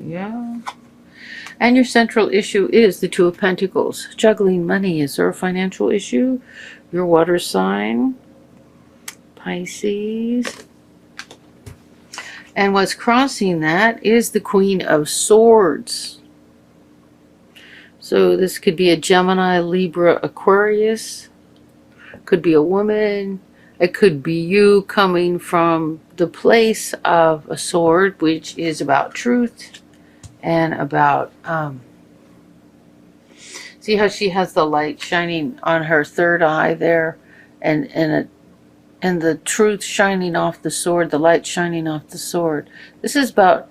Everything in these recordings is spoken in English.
Yeah. And your central issue is the Two of Pentacles. Juggling money. Is there a financial issue? Your water sign, Pisces. And what's crossing that is the Queen of Swords. So this could be a Gemini, Libra, Aquarius. Could be a woman. It could be you coming from the place of a sword, which is about truth and about, see how she has the light shining on her third eye there, and the truth shining off the sword, the light shining off the sword. This is about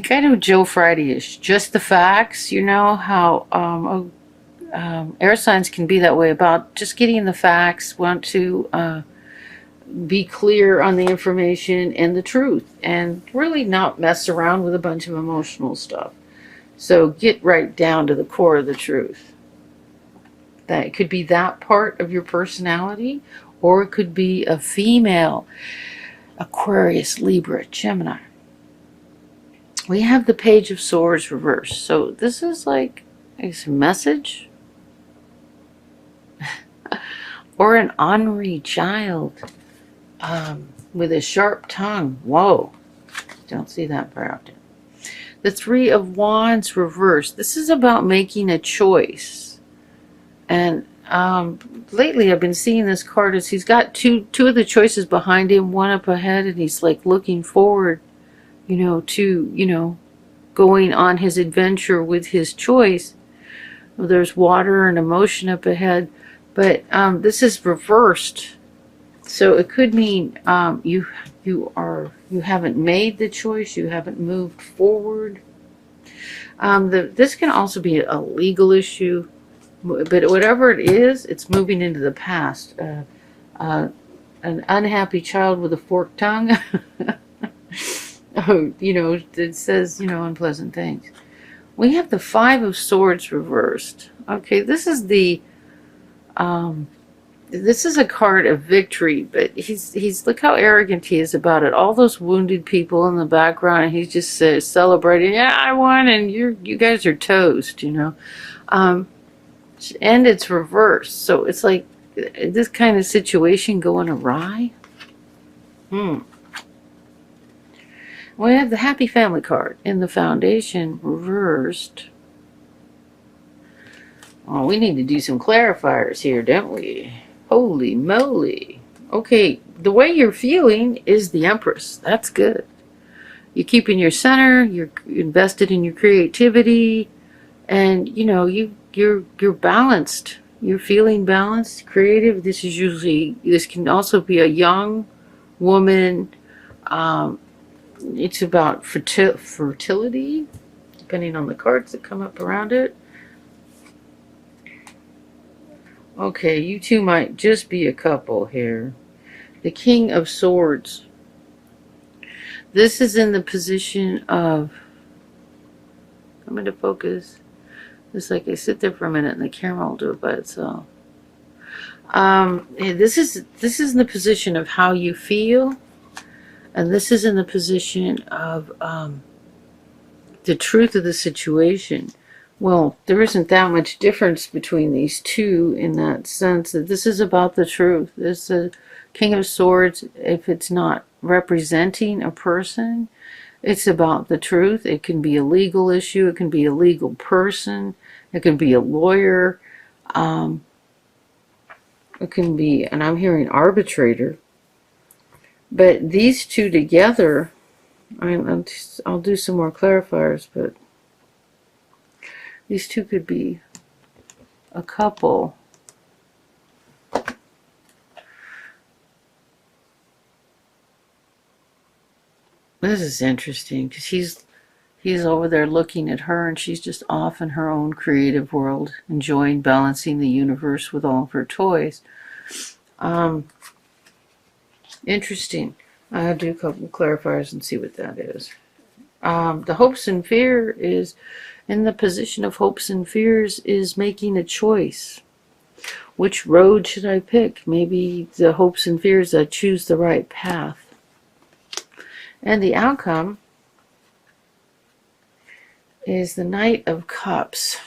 kind of Joe Friday-ish, just the facts. You know how air signs can be that way, about just getting the facts, want to be clear on the information and the truth, and really not mess around with a bunch of emotional stuff. So get right down to the core of the truth. That could be that part of your personality, or it could be a female, Aquarius, Libra, Gemini. We have the Page of Swords reversed. So this is like a message or an ornery child with a sharp tongue. Whoa, don't see that very often. The Three of Wands reversed. This is about making a choice. And lately I've been seeing this card as he's got two of the choices behind him, one up ahead, and he's like looking forward, to, going on his adventure with his choice. Well, there's water and emotion up ahead, but this is reversed. So it could mean you haven't made the choice, you haven't moved forward. This can also be a legal issue, but whatever it is, it's moving into the past. An unhappy child with a forked tongue. It says, unpleasant things. We have the Five of Swords reversed. Okay, this is a card of victory, but he's look how arrogant he is about it. All those wounded people in the background, and he's just celebrating. Yeah, I won, and you guys are toast. And it's reversed, so it's like this kind of situation going awry. We have the Happy Family card in the Foundation reversed. Oh, we need to do some clarifiers here, don't we? Holy moly. Okay, the way you're feeling is the Empress. That's good. You're keeping your center, you're invested in your creativity, and you're balanced. You're feeling balanced, creative. This can also be a young woman. It's about fertility, depending on the cards that come up around it. Okay, you two might just be a couple here. The King of Swords. This is in the position of, I'm going to focus. It's like I sit there for a minute and the camera will do it by itself. This is in the position of how you feel. And this is in the position of the truth of the situation. Well, there isn't that much difference between these two in that sense that this is about the truth. This is a King of Swords. If it's not representing a person, it's about the truth. It can be a legal issue. It can be a legal person. It can be a lawyer. It can be, and I'm hearing arbitrator. But these two together, I'll do some more clarifiers, but these two could be a couple. This is interesting because he's over there looking at her, and she's just off in her own creative world, enjoying balancing the universe with all of her toys. Interesting. I'll do a couple of clarifiers and see what that is. The hopes and fear is, in the position of hopes and fears, is making a choice. Which road should I pick? Maybe the hopes and fears that choose the right path. And the outcome is the Knight of Cups.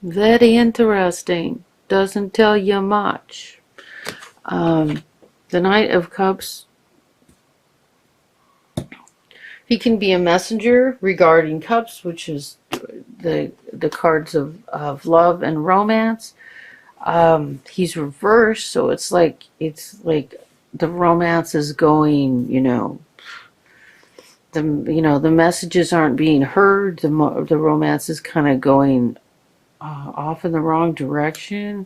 Very interesting. Doesn't tell you much. The Knight of Cups, he can be a messenger regarding cups, which is the cards of love and romance. He's reversed, so it's like the romance is going, the messages aren't being heard. The romance is kind of going off in the wrong direction.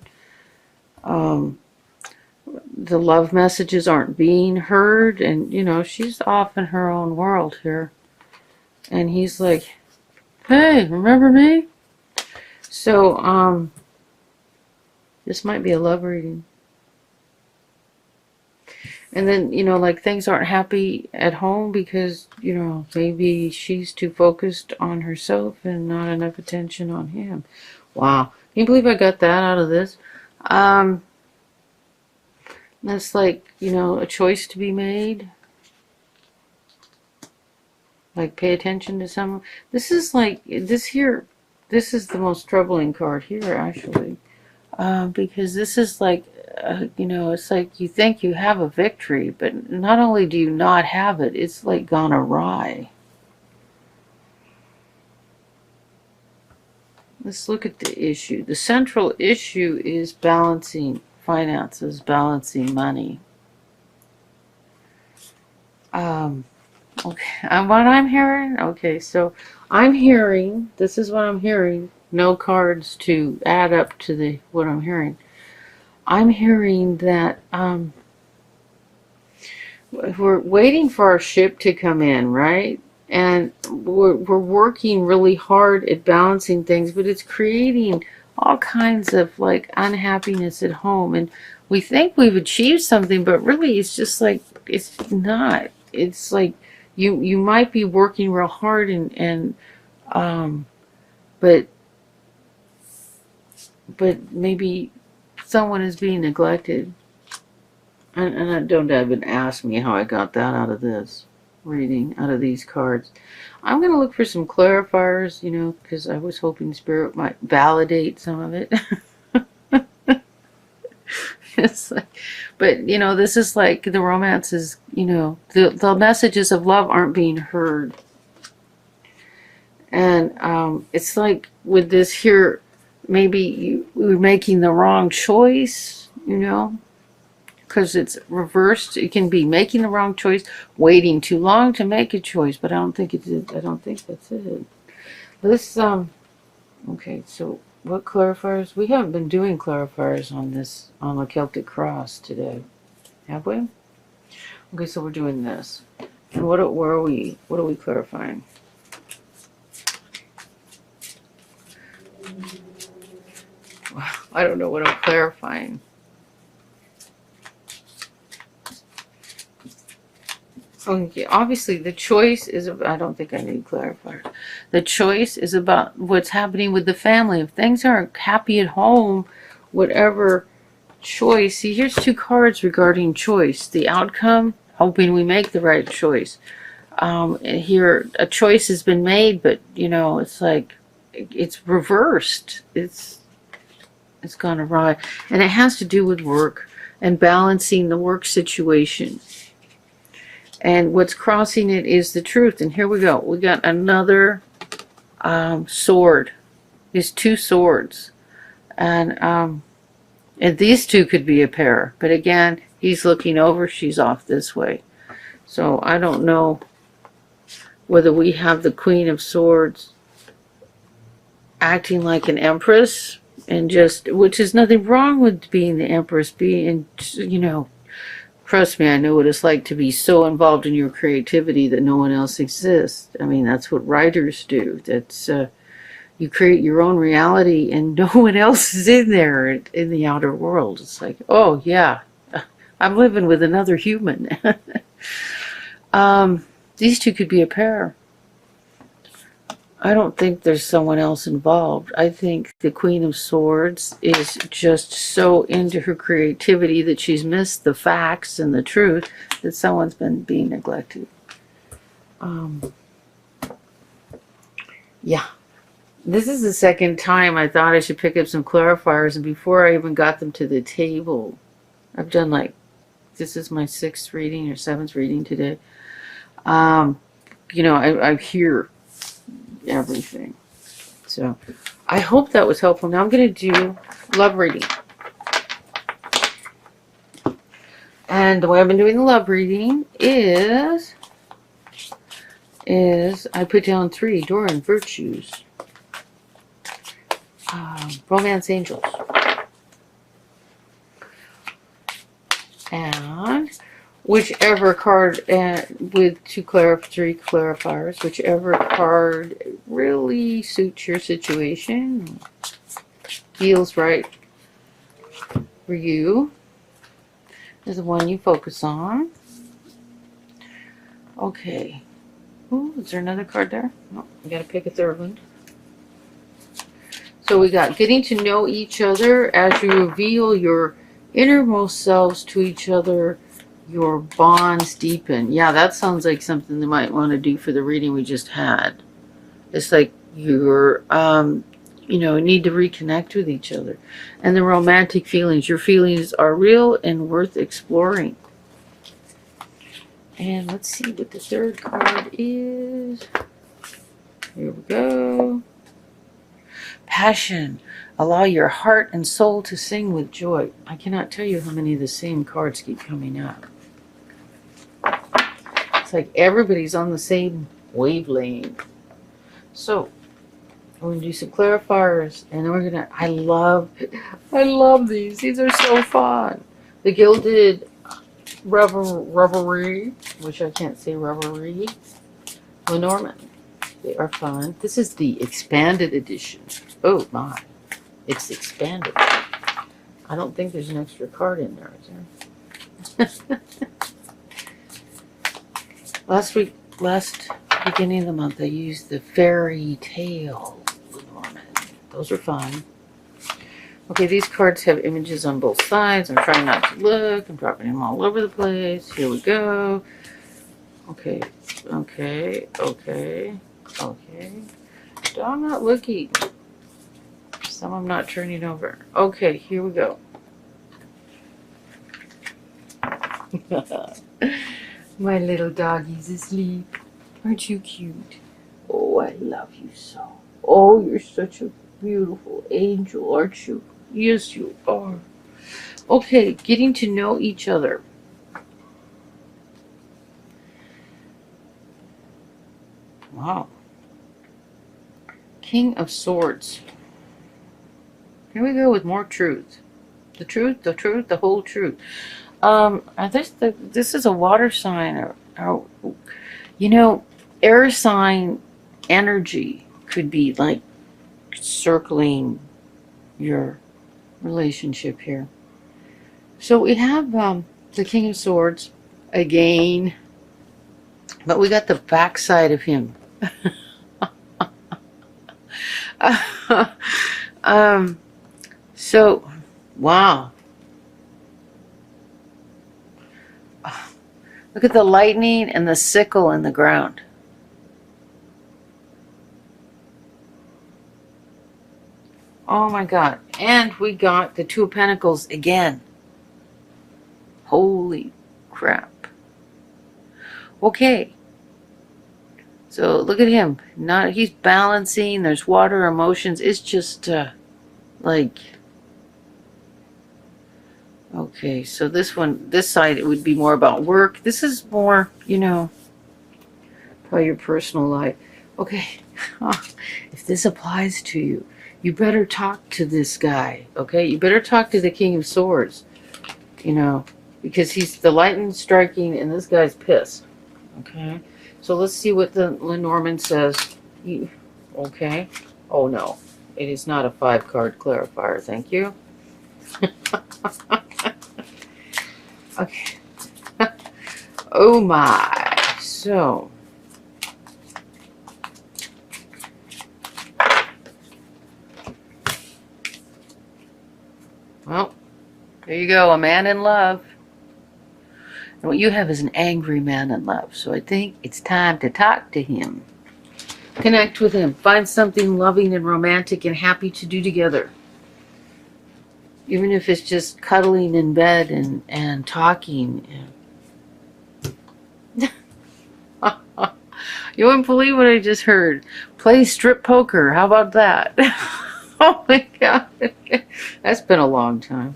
The love messages aren't being heard, and she's off in her own world here. And he's like, "Hey, remember me?" So this might be a love reading. And then, like things aren't happy at home because, maybe she's too focused on herself and not enough attention on him. Wow. Can you believe I got that out of this? That's like, a choice to be made. Like, pay attention to someone. This is like, this is the most troubling card here, actually. Because this is like, it's like you think you have a victory, but not only do you not have it, it's like gone awry. Let's look at the issue. The central issue is balancing finances, balancing money. Okay, and what I'm hearing, okay, so I'm hearing, this is what I'm hearing, no cards to add up to what I'm hearing. I'm hearing that we're waiting for our ship to come in, right? And we're working really hard at balancing things, but it's creating all kinds of like unhappiness at home. And we think we've achieved something, but really it's just like, it's not. It's like you might be working real hard but maybe someone is being neglected. And don't even ask me how I got that out of this reading, out of these cards. I'm going to look for some clarifiers, because I was hoping Spirit might validate some of it. It's like, but, this is like the romance is, the messages of love aren't being heard. And it's like with this here, maybe we're making the wrong choice, because it's reversed. It can be making the wrong choice, waiting too long to make a choice, but I don't think it's it. I don't think that's it. This okay, so what clarifiers? We haven't been doing clarifiers on the Celtic Cross today, have we? Okay, so we're doing this. And what are we clarifying? I don't know what I'm clarifying. Okay, obviously the choice is, I don't think I need clarifiers. The choice is about what's happening with the family. If things aren't happy at home, whatever choice. See, here's two cards regarding choice. The outcome, hoping we make the right choice. And here, a choice has been made, but, it's like, it's reversed. It's gone awry. And it has to do with work and balancing the work situation. And what's crossing it is the truth. And here we go. We got another sword. These two swords. And these two could be a pair. But again, he's looking over. She's off this way. So I don't know whether we have the Queen of Swords acting like an empress. And which is nothing wrong with being the empress. Being, trust me, I know what it's like to be so involved in your creativity that no one else exists. I mean, that's what writers do. That's you create your own reality and no one else is in there in the outer world. It's like, oh yeah, I'm living with another human. These two could be a pair. I don't think there's someone else involved. I think the Queen of Swords is just so into her creativity that she's missed the facts and the truth that someone's been being neglected. Yeah. This is the second time I thought I should pick up some clarifiers, and before I even got them to the table, I've done like, this is my 6th reading or 7th reading today. You know, I hear everything. So I hope that was helpful. Now I'm going to do love reading. And the way I've been doing the love reading is I put down 3 Doran virtues. Romance angels. And whichever card, with 3 clarifiers, whichever card really suits your situation, feels right for you, is the one you focus on. Okay. Ooh, is there another card there? No, we gotta pick a third one. So we got getting to know each other as you reveal your innermost selves to each other, your bonds deepen. Yeah, that sounds like something they might want to do for the reading we just had. It's like you're, you know, need to reconnect with each other. And the romantic feelings. Your feelings are real and worth exploring. And let's see what the third card is. Here we go. Passion. Allow your heart and soul to sing with joy. I cannot tell you how many of the same cards keep coming up. It's like everybody's on the same wavelength. So we're gonna do some clarifiers, and then we're gonna. I love these. These are so fun. The Gilded Revelry, which I can't say revelry. Lenormand. They are fun. This is the expanded edition. Oh my. It's expanded. I don't think there's an extra card in there, is there? Last beginning of the month, I used the Fairy Tale Lenormand. Those are fun. Okay, these cards have images on both sides. I'm trying not to look. I'm dropping them all over the place. Here we go. Okay. I'm not looking. Some I'm not turning over. Okay, here we go. My little doggy's asleep. Aren't you cute? Oh, I love you so. Oh, you're such a beautiful angel, aren't you? Yes, you are. Okay, getting to know each other. Wow. King of Swords. Here we go with more truth. The truth, the whole truth. This is a water sign, or you know, air sign energy could be like circling your relationship here. So we have the King of Swords again, but we got the backside of him. So, wow. Look at the lightning and the sickle in the ground. Oh my God. And we got the Two of Pentacles again. Holy crap. Okay. So look at him. He's balancing. There's water, emotions. It's just like... Okay, so this side, it would be more about work. This is more, you know, about your personal life. Okay, if this applies to you, you better talk to this guy, okay? You better talk to the King of Swords, you know, because he's the lightning striking and this guy's pissed, okay? So let's see what the Lenormand says. Okay. Oh, no. It is not a 5-card clarifier, thank you. Okay. Oh my. So. Well, there you go. A man in love. And what you have is an angry man in love. So I think it's time to talk to him. Connect with him. Find something loving and romantic and happy to do together. Even if it's just cuddling in bed and talking. You wouldn't believe what I just heard. Play strip poker. How about that? Oh my God. That's been a long time.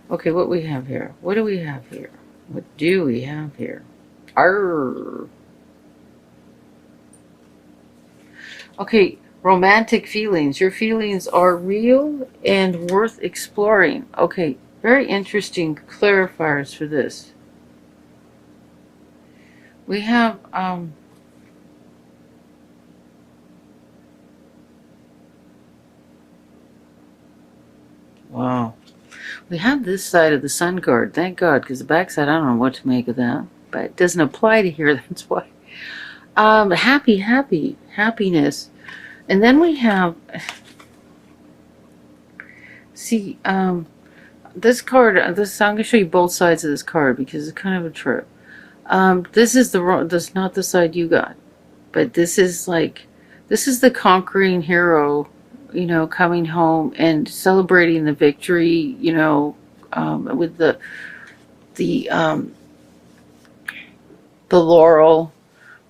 Okay, what we have here? What do we have here? What do we have here? Arr. Okay, romantic feelings. Your feelings are real and worth exploring. Okay, very interesting clarifiers for this. We have, wow. We have this side of the sun card. Thank God, because the back side, I don't know what to make of that. But it doesn't apply to here, that's why. Happiness. And then we have, see, this card, I'm going to show you both sides of this card because it's kind of a trip. This is not the side you got, but this is the conquering hero, you know, coming home and celebrating the victory, you know, with the laurel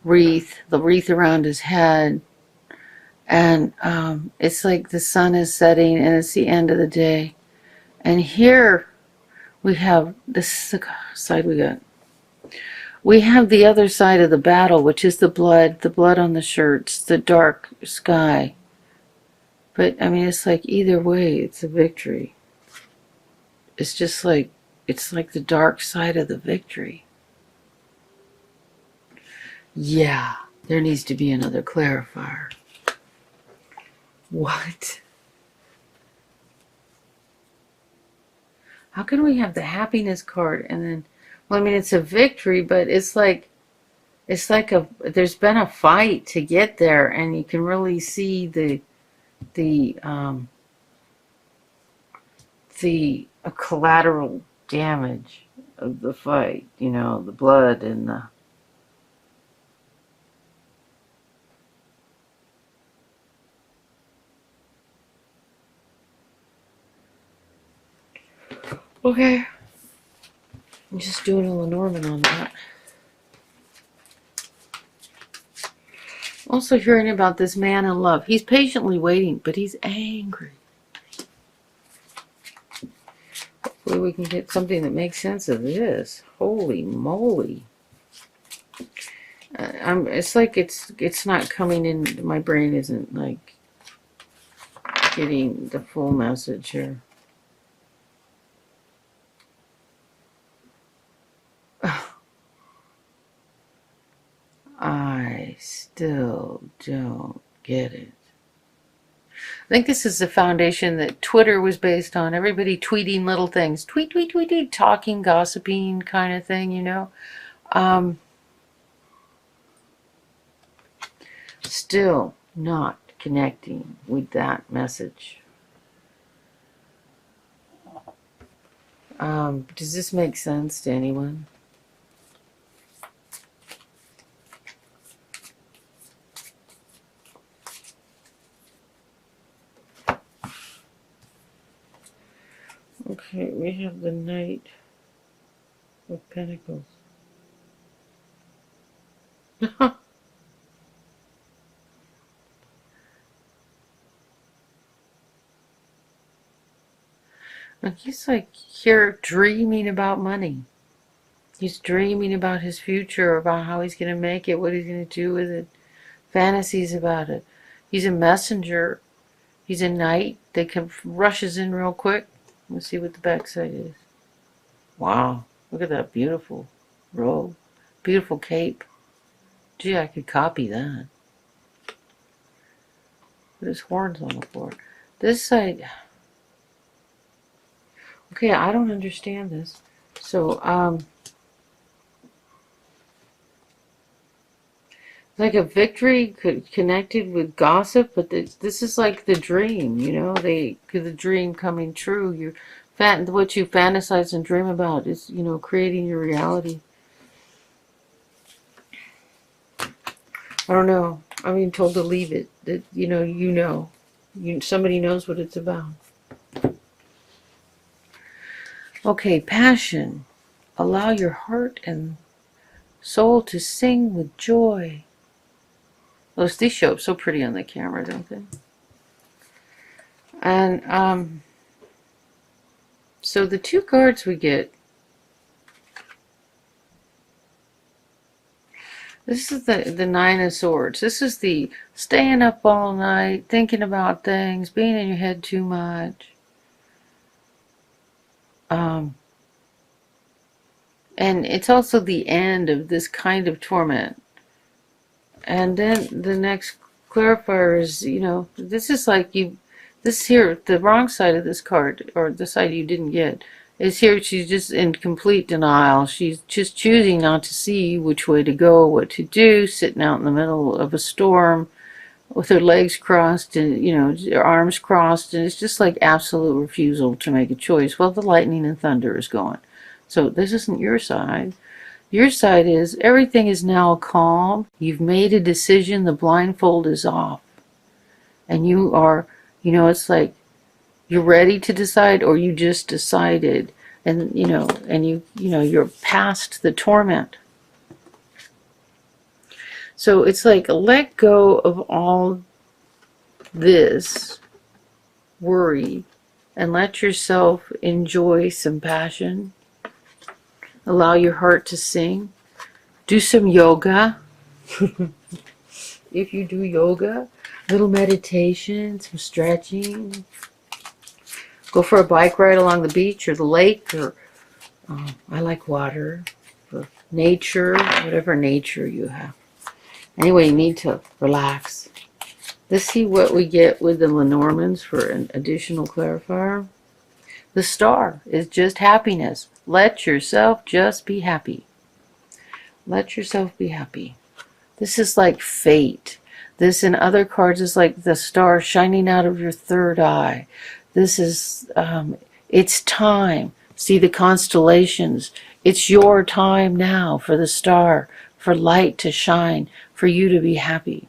wreath, the wreath around his head. And it's like the sun is setting and it's the end of the day. And here we have, this is the side we got. We have the other side of the battle, which is the blood on the shirts, the dark sky. But, I mean, it's like either way, it's a victory. It's just like, it's like the dark side of the victory. Yeah, there needs to be another clarifier. What? How can we have the happiness card and then, well, I mean, it's a victory, but it's like there's been a fight to get there, and you can really see the collateral damage of the fight, you know, the blood and the okay. I'm just doing a Lenormand on that. Also hearing about this man in love. He's patiently waiting, but he's angry. Hopefully we can get something that makes sense of this. Holy moly. It's like it's not coming in. My brain isn't like getting the full message here. I still don't get it. I think this is the foundation that Twitter was based on. Everybody tweeting little things. Tweet, tweet, tweet, tweet, talking, gossiping kind of thing, you know. Still not connecting with that message. Does this make sense to anyone? Okay, we have the Knight of Pentacles. And he's like here dreaming about money. He's dreaming about his future, about how he's going to make it, what he's going to do with it, fantasies about it. He's a messenger. He's a knight that rushes in real quick. Let's see what the backside is. Wow, look at that beautiful robe. Beautiful cape. Gee, I could copy that. Put his horns on the floor. This side... Okay, I don't understand this. So, like a victory connected with gossip, but this is like the dream, you know, the dream coming true. What you fantasize and dream about is, you know, creating your reality. I don't know. I'm being told to leave it. That somebody knows what it's about. Okay, passion. Allow your heart and soul to sing with joy. These show up so pretty on the camera, don't they? And so the two cards we get. This is the Nine of Swords. This is the staying up all night, thinking about things, being in your head too much. And it's also the end of this kind of torment. And then the next clarifier is, this is like this here, the wrong side of this card, or the side you didn't get, is here she's just in complete denial. She's just choosing not to see which way to go, what to do, sitting out in the middle of a storm with her legs crossed and, her arms crossed, and it's just like absolute refusal to make a choice. Well, the lightning and thunder is going. So this isn't your side. Your side is everything is now calm. You've made a decision. The blindfold is off. And you are, it's like you're ready to decide, or you just decided. And, you're past the torment. So it's like let go of all this worry and let yourself enjoy some passion. Allow your heart to sing. Do some yoga. If you do yoga, a little meditation, some stretching. Go for a bike ride along the beach or the lake, or I like water, or nature, whatever nature you have. Anyway, you need to relax. Let's see what we get with the Lenormands for an additional clarifier. The star is just happiness. Let yourself just be happy. Let yourself be happy. This is like fate. This in other cards is like the star shining out of your third eye. This is, it's time. See the constellations. It's your time now for the star, for light to shine, for you to be happy.